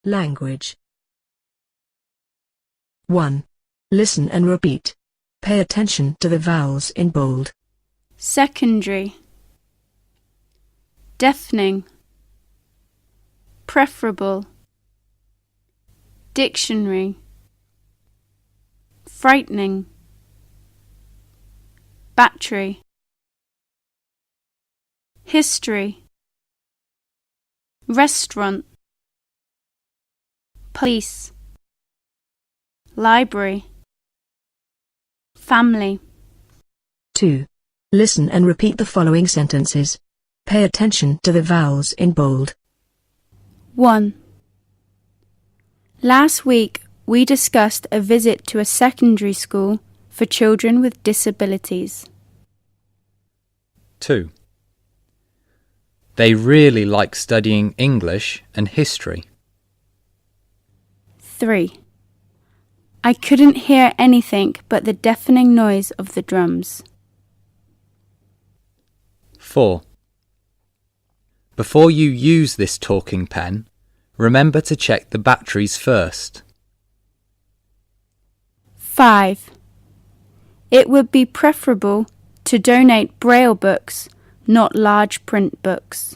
Language. 1. Listen and repeat. Pay attention to the vowels in bold. Secondary. Deafening. Preferable. Dictionary. Frightening. Battery. History. Restaurant. Police. Library. Family. 2. Listen and repeat the following sentences. Pay attention to the vowels in bold. 1. Last week we discussed a visit to a secondary school for children with disabilities. 2. They really like studying English and history. 3. I couldn't hear anything but the deafening noise of the drums. 4. Before you use this talking pen, remember to check the batteries first. 5. It would be preferable to donate Braille books, not large print books.